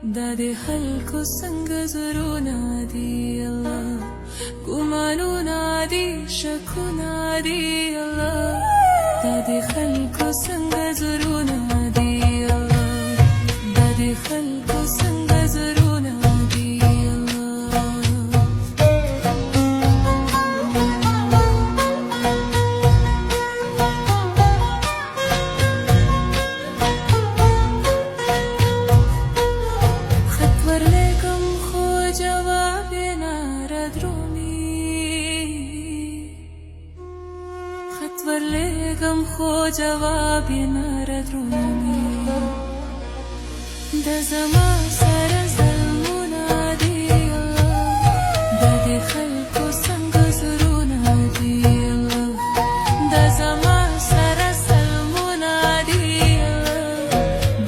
دا د خلکو څنګه زړونه دي الله، ګمانونه دي، شکونه دي الله، دا د خلکو څنګه زړونه دي الله، دا د خلکو څنګه زړونه دي الله. خط ورلیکم خو جواب یې نه رادرومي، خط ورلیکم خو جواب یې نه رادرومي، د زما سره ظلمونه دي الله، دا د خلکو څنګه زړونه دي الله، د زما سره ظلمونه دي الله،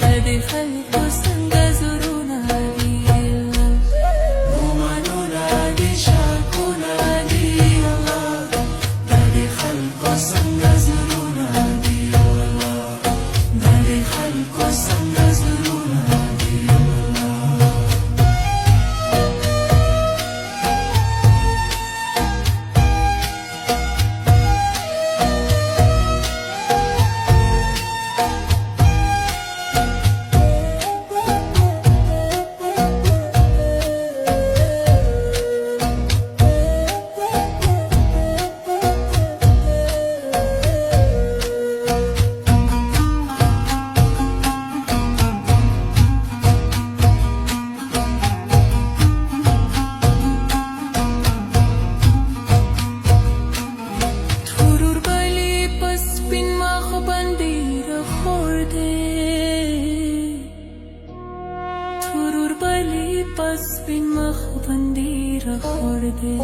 دا د خلکو څنګه زړونه دي الله، ګمانونه دي، شکونه دي الله، دا د خلکو څنګه زړونه دي الله، دا د خلکو څنګه زړونه دي الله. پس بین مخ بندی را خورده،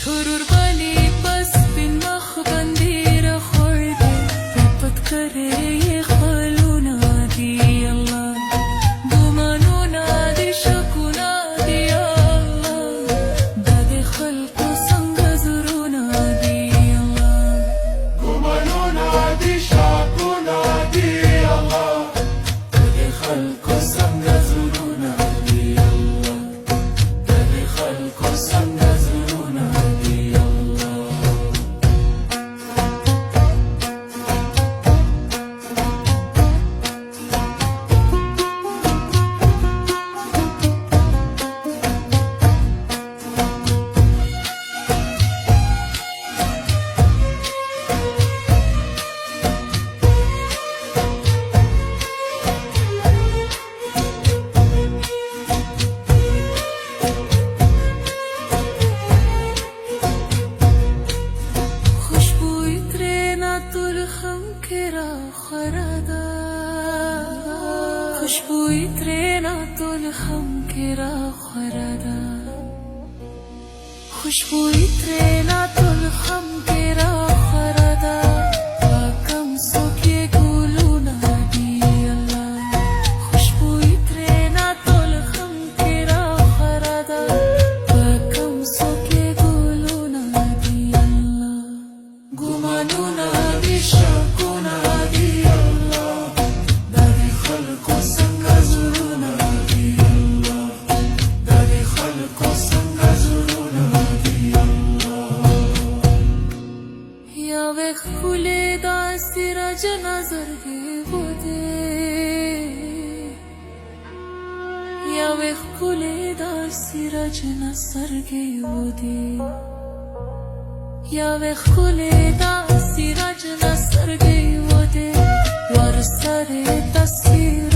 ترور بالی پس بین مخ بندی را خورده، رپت کرے یہ خلونا دی اللہ، گمانونا دی، شکونا دی اللہ، داد خلقو سنگ زرونا دی اللہ، گمانونا دی، شکونا دی اللہ، داد خلقو سنگ زرونا دی اللہ، داد خلقو سنگ زرونا دی اللہ. خوشبوئی ترینا طول خم کرا خرادا، خوشبوئی ترینا طول خم کرا خرادا، پاکم سوکے گولونا دی اللہ، خوشبوئی ترینا طول خم کرا خرادا، پاکم سوکے گولونا دی اللہ، گمانونا دی، شکونا دی اللہ، دادی خلقو سنگا زرونا دی اللہ، دادی خلقو سنگا زرونا دی اللہ. یا ویخ کھولے دا سراج نظر گے بودے، یا ویخ کھولے دا سراج نظر گے بودے، یا ویخ کھولے دا سراج نظر گے بودے، ور سر تصویر